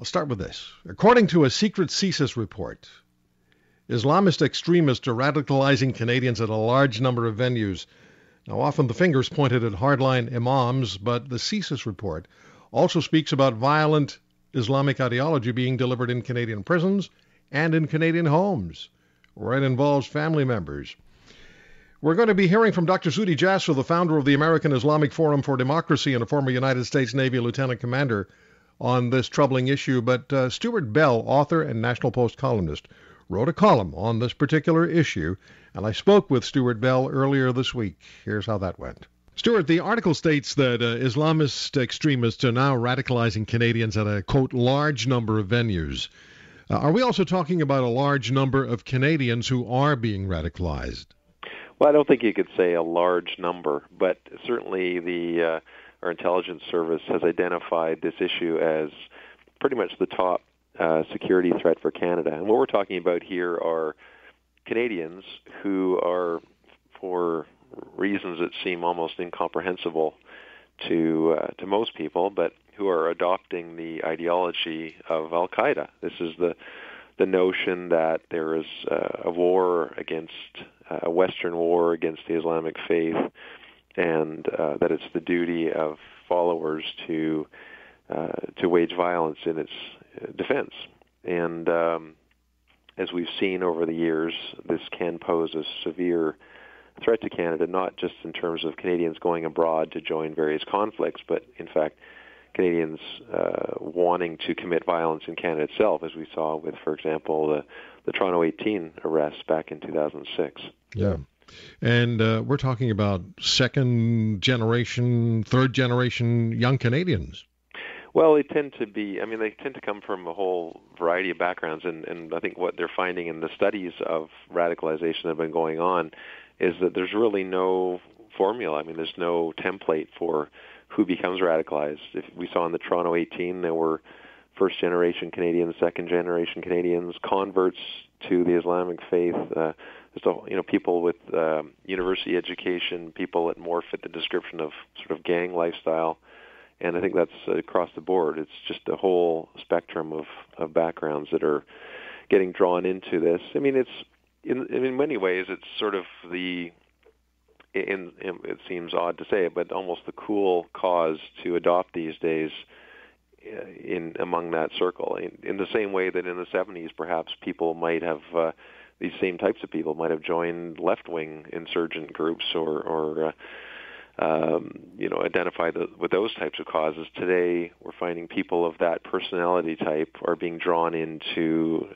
I'll start with this. According to a secret CSIS report, Islamist extremists are radicalizing Canadians at a large number of venues. Now, often the finger's pointed at hardline imams, but the CSIS report also speaks about violent Islamic ideology being delivered in Canadian prisons and in Canadian homes, where it involves family members. We're going to be hearing from Dr. Zuhdi Jasser, the founder of the American Islamic Forum for Democracy and a former United States Navy lieutenant commander, on this troubling issue. But Stuart Bell, author and National Post columnist, wrote a column on this particular issue, and I spoke with Stuart Bell earlier this week. Here's how that went. Stuart, the article states that Islamist extremists are now radicalizing Canadians at a, quote, large number of venues. Are we also talking about a large number of Canadians who are being radicalized? Well, I don't think you could say a large number, but certainly our intelligence service has identified this issue as pretty much the top security threat for Canada. And what we're talking about here are Canadians who are, for reasons that seem almost incomprehensible to most people, but who are adopting the ideology of Al-Qaeda. This is the notion that there is a war against a Western war against the Islamic faith, and that it's the duty of followers to wage violence in its defense. And as we've seen over the years, this can pose a severe threat to Canada, not just in terms of Canadians going abroad to join various conflicts, but in fact Canadians wanting to commit violence in Canada itself, as we saw with, for example, the Toronto 18 arrests back in 2006. Yeah. And we're talking about second generation, third generation young Canadians. Well, they tend to come from a whole variety of backgrounds, and I think what they're finding in the studies of radicalization that have been going on is that there's really no formula. I mean, there's no template for who becomes radicalized. If we saw in the Toronto 18, there were first-generation Canadians, second-generation Canadians, converts to the Islamic faith, people with university education, people that more fit the description of sort of gang lifestyle. And I think that's across the board. It's just a whole spectrum of backgrounds that are getting drawn into this. I mean, it's in many ways, it's sort of it seems odd to say it, but almost the cool cause to adopt these days among that circle. In the same way that in the 70s, perhaps people might have, these same types of people might have joined left-wing insurgent groups or identified with those types of causes. Today, we're finding people of that personality type are being drawn into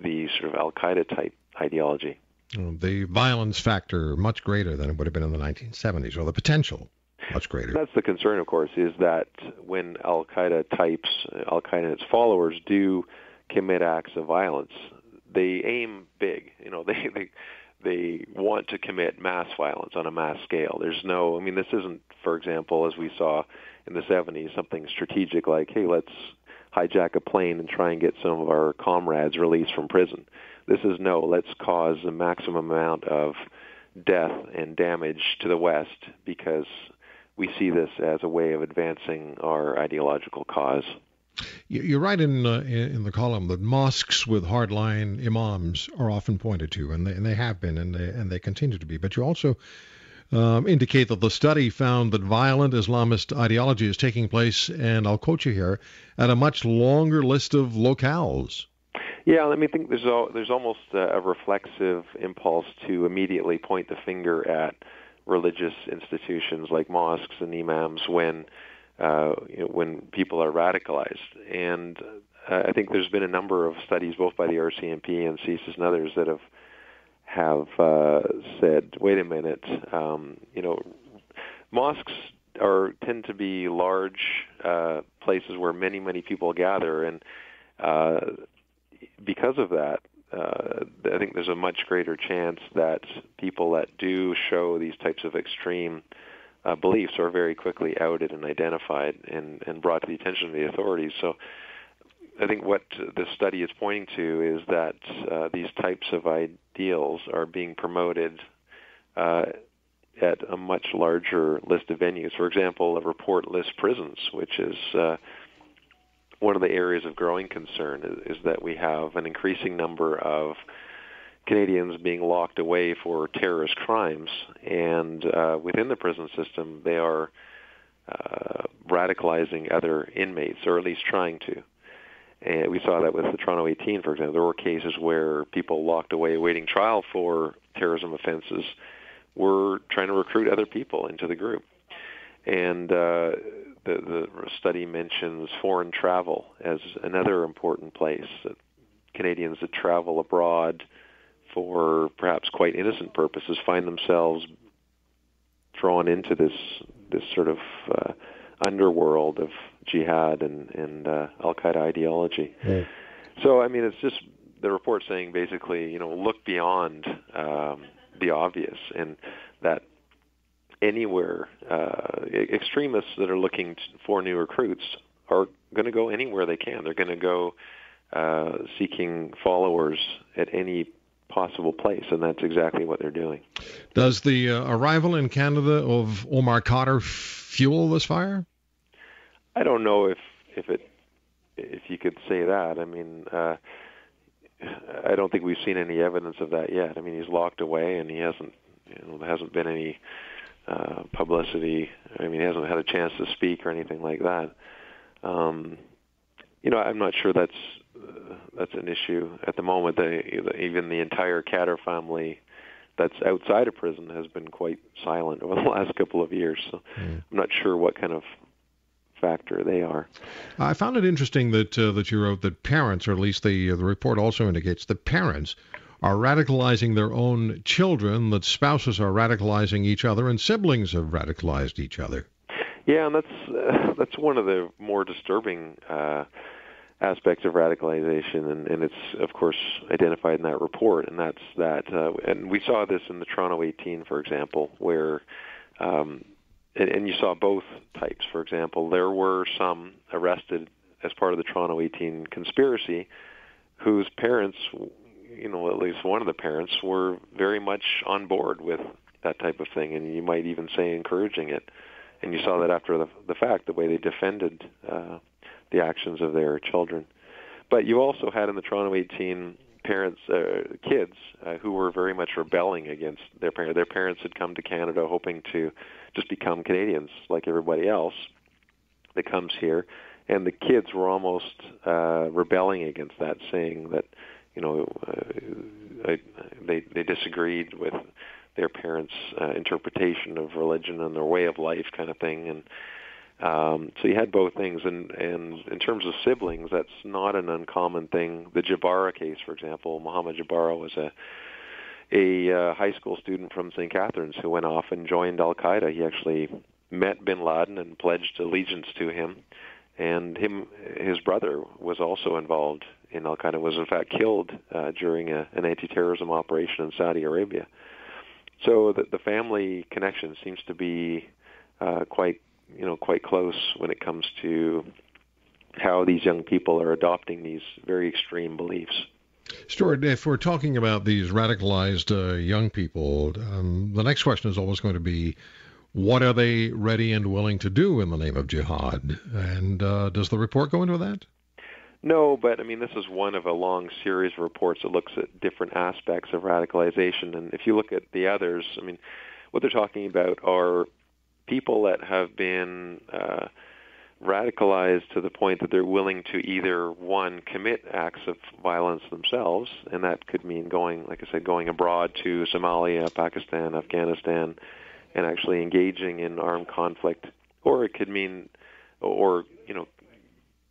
the sort of Al-Qaeda type ideology. The violence factor much greater than it would have been in the 1970s, or the potential much greater. That's the concern, of course, is that when Al-Qaeda and its followers do commit acts of violence, they aim big. They want to commit mass violence on a mass scale. This isn't, for example, as we saw in the 70s, something strategic like, hey, let's hijack a plane and try and get some of our comrades released from prison. This is, no, let's cause a maximum amount of death and damage to the West because we see this as a way of advancing our ideological cause. You write in the column that mosques with hardline imams are often pointed to, and they have been, and they continue to be. But you also indicate that the study found that violent Islamist ideology is taking place, and I'll quote you here, at a much longer list of locales. Yeah, I think there's almost a reflexive impulse to immediately point the finger at religious institutions like mosques and imams when people are radicalized. And I think there's been a number of studies, both by the RCMP and CSIS and others, that have said, wait a minute, mosques tend to be large places where many, many people gather, and because of that, I think there's a much greater chance that people that do show these types of extreme beliefs are very quickly outed and identified and brought to the attention of the authorities. So I think what this study is pointing to is that these types of ideals are being promoted at a much larger list of venues. For example, a report lists prisons, which is one of the areas of growing concern is that we have an increasing number of Canadians being locked away for terrorist crimes, and within the prison system, they are radicalizing other inmates, or at least trying to. And we saw that with the Toronto 18, for example. There were cases where people locked away awaiting trial for terrorism offenses were trying to recruit other people into the group. And the study mentions foreign travel as another important place, that Canadians that travel abroad for perhaps quite innocent purposes find themselves drawn into this sort of underworld of jihad and al-Qaeda ideology. Mm. So, I mean, it's just the report saying basically, look beyond the obvious, and that anywhere, extremists that are looking for new recruits are going to go anywhere they can. They're going to go seeking followers at any possible place, and that's exactly what they're doing. Does the arrival in Canada of Omar Khadr fuel this fire? I don't know if you could say that. I mean, I don't think we've seen any evidence of that yet. I mean, he's locked away, and he hasn't. There hasn't been any publicity. I mean, he hasn't had a chance to speak or anything like that. I'm not sure that's an issue at the moment. Even the entire Khadr family that's outside of prison has been quite silent over the last couple of years. So I'm not sure what kind of factor they are. I found it interesting that you wrote that parents, or at least the report also indicates that parents are radicalizing their own children, that spouses are radicalizing each other, and siblings have radicalized each other. Yeah, and that's one of the more disturbing aspects of radicalization, and it's, of course, identified in that report, and that's that. And we saw this in the Toronto 18, for example, where, and you saw both types. For example, there were some arrested as part of the Toronto 18 conspiracy whose parents, at least one of the parents, were very much on board with that type of thing, and you might even say encouraging it. And you saw that after the fact, the way they defended the actions of their children. But you also had in the Toronto 18 kids who were very much rebelling against their parents. Their parents had come to Canada hoping to just become Canadians like everybody else that comes here, and the kids were almost rebelling against that, saying that they disagreed with their parents' interpretation of religion and their way of life, kind of thing. And so you had both things. And in terms of siblings, that's not an uncommon thing. The Jabara case, for example, Muhammad Jabara was a high school student from St. Catharines who went off and joined al-Qaeda. He actually met bin Laden and pledged allegiance to him. And his brother was also involved in al-Qaeda, was in fact killed during an anti-terrorism operation in Saudi Arabia. So the family connection seems to be quite close when it comes to how these young people are adopting these very extreme beliefs. Stuart, if we're talking about these radicalized young people, the next question is always going to be, what are they ready and willing to do in the name of jihad? And does the report go into that? No, but I mean, this is one of a long series of reports that looks at different aspects of radicalization. And if you look at the others, I mean, what they're talking about are people that have been radicalized to the point that they're willing to either, one, commit acts of violence themselves, and that could mean going abroad to Somalia, Pakistan, Afghanistan, and actually engaging in armed conflict, or it could mean,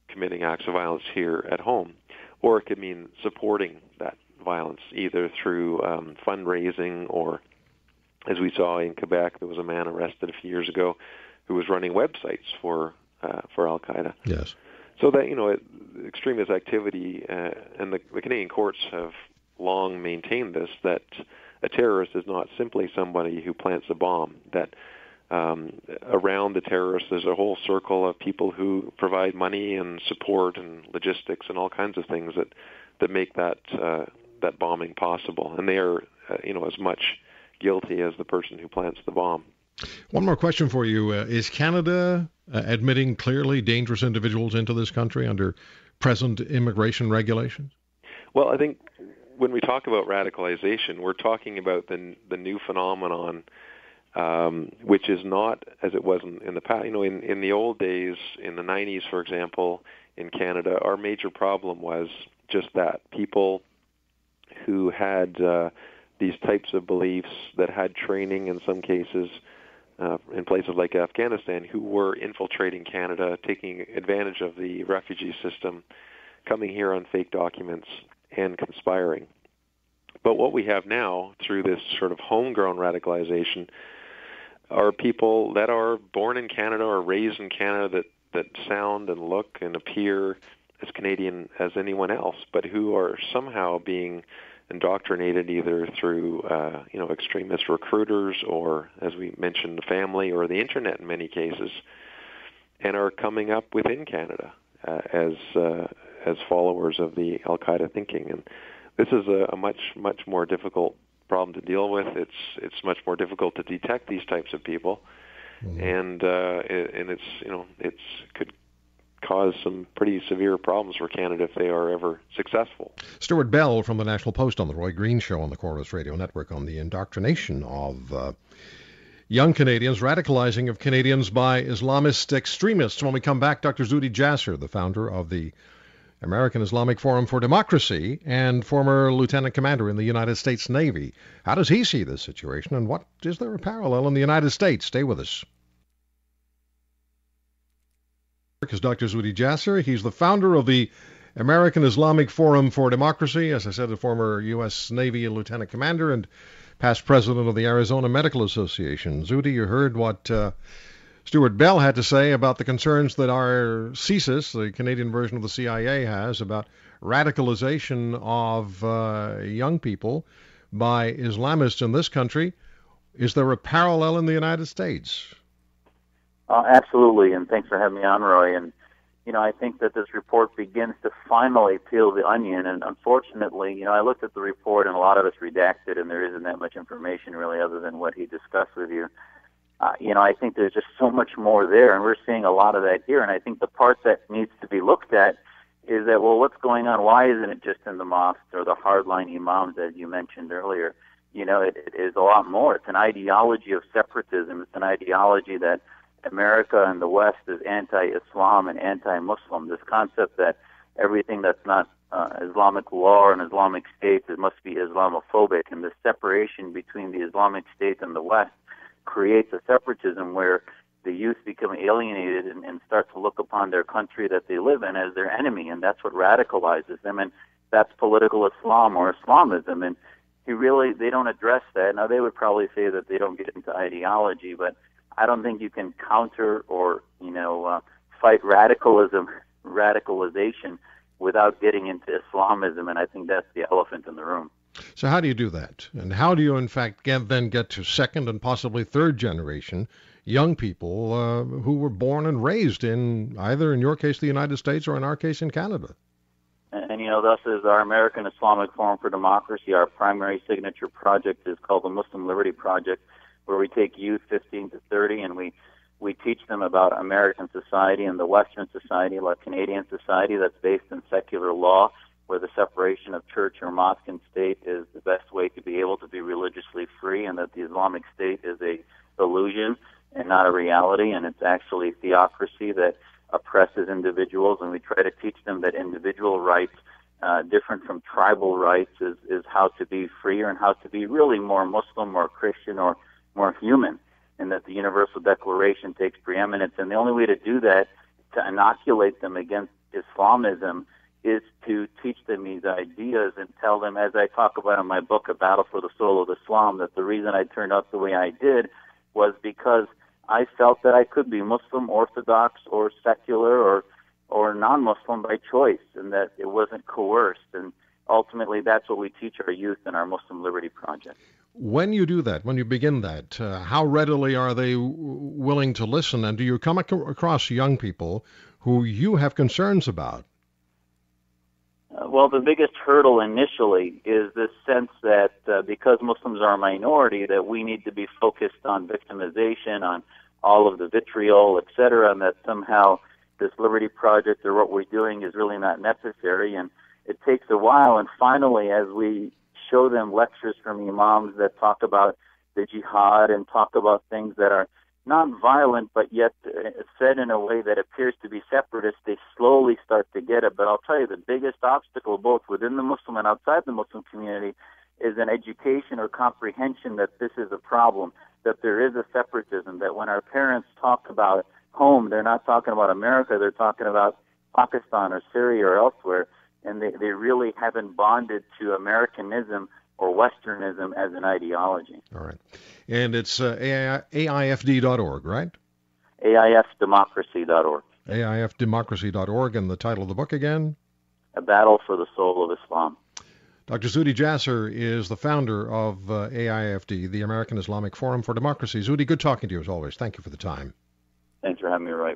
committing acts of violence here at home, or it could mean supporting that violence either through fundraising, or, as we saw in Quebec, there was a man arrested a few years ago who was running websites for al-Qaeda. Yes. So that extremist activity, and the Canadian courts have long maintained this, that a terrorist is not simply somebody who plants a bomb, that around the terrorist there's a whole circle of people who provide money and support and logistics and all kinds of things that make that bombing possible, and they are as much guilty as the person who plants the bomb. One more question for you. Is Canada admitting clearly dangerous individuals into this country under present immigration regulations? Well, I think when we talk about radicalization, we're talking about the new phenomenon, which is not as it was in the past. In the old days, in the 90s, for example, in Canada, our major problem was just that. People who had these types of beliefs, that had training in some cases in places like Afghanistan, who were infiltrating Canada, taking advantage of the refugee system, coming here on fake documents, and conspiring. But what we have now, through this sort of homegrown radicalization, are people that are born in Canada or raised in Canada that sound and look and appear as Canadian as anyone else, but who are somehow being indoctrinated either through extremist recruiters or, as we mentioned, the family or the internet in many cases, and are coming up within Canada as followers of the Al-Qaeda thinking. And this is a much more difficult problem to deal with. It's much more difficult to detect these types of people, and it's could cause some pretty severe problems for Canada if they are ever successful. Stuart Bell from the National Post on the Roy Green Show on the Corus Radio Network on the indoctrination of young Canadians, radicalizing of Canadians by Islamist extremists. When we come back, Dr. Zuhdi Jasser, the founder of the American Islamic Forum for Democracy and former lieutenant commander in the United States Navy. How does he see this situation, and what is there a parallel in the United States? Stay with us. Is Dr. Zuhdi Jasser. He's the founder of the American Islamic Forum for Democracy, as I said, a former U.S. Navy lieutenant commander and past president of the Arizona Medical Association. Zuhdi, you heard what Stuart Bell had to say about the concerns that our CSIS, the Canadian version of the CIA, has about radicalization of young people by Islamists in this country. Is there a parallel in the United States? Absolutely, and thanks for having me on, Roy. And, I think that this report begins to finally peel the onion, and unfortunately, I looked at the report, and a lot of it's redacted, and there isn't that much information really other than what he discussed with you. I think there's just so much more there, and we're seeing a lot of that here, and I think the part that needs to be looked at is that, well, what's going on? Why isn't it just in the mosques or the hardline imams, as you mentioned earlier? It is a lot more. It's an ideology of separatism. It's an ideology that America and the West is anti-Islam and anti-Muslim. This concept that everything that's not Islamic law and Islamic State must be Islamophobic, and the separation between the Islamic State and the West creates a separatism where the youth become alienated and start to look upon their country that they live in as their enemy, and that's what radicalizes them, and that's political Islam or Islamism. And they don't address that. Now, they would probably say that they don't get into ideology, but I don't think you can counter or, fight radicalization without getting into Islamism, and I think that's the elephant in the room. So how do you do that? And how do you, in fact, then get to second and possibly third generation young people who were born and raised in either, in your case, the United States, or in our case, in Canada? And thus is our American Islamic Forum for Democracy. Our primary signature project is called the Muslim Liberty Project, where we take youth 15 to 30 and we teach them about American society and the Western society, like Canadian society, that's based in secular law, where the separation of church or mosque and state is the best way to be able to be religiously free, and that the Islamic State is a illusion and not a reality, and it's actually theocracy that oppresses individuals. And we try to teach them that individual rights, different from tribal rights, is how to be freer and how to be really more Muslim, more Christian, or more human, and that the Universal Declaration takes preeminence. And the only way to do that, to inoculate them against Islamism, is to teach them these ideas and tell them, as I talk about in my book, A Battle for the Soul of Islam, that the reason I turned out the way I did was because I felt that I could be Muslim, Orthodox, or secular, or non-Muslim by choice, and that it wasn't coerced. And ultimately, that's what we teach our youth in our Muslim Liberty Project. When you do that, when you begin that, how readily are they willing to listen? And do you come across young people who you have concerns about? Well, the biggest hurdle initially is this sense that because Muslims are a minority, that we need to be focused on victimization, on all of the vitriol, etc., and that somehow this Liberty Project or what we're doing is really not necessary. And it takes a while, and finally, as we show them lectures from imams that talk about the jihad and talk about things that are non-violent, but yet said in a way that appears to be separatist, they slowly start to get it. But I'll tell you, the biggest obstacle, both within the Muslim and outside the Muslim community, is an education or comprehension that this is a problem, that there is a separatism, that when our parents talk about home, they're not talking about America, they're talking about Pakistan or Syria or elsewhere, and they really haven't bonded to Americanism or Westernism as an ideology. All right. And it's AIFD.org, right? AIFdemocracy.org. AIFdemocracy.org, and the title of the book again? A Battle for the Soul of Islam. Dr. Zuhdi Jasser is the founder of AIFD, the American Islamic Forum for Democracy. Zuhdi, good talking to you as always. Thank you for the time. Thanks for having me, Roy.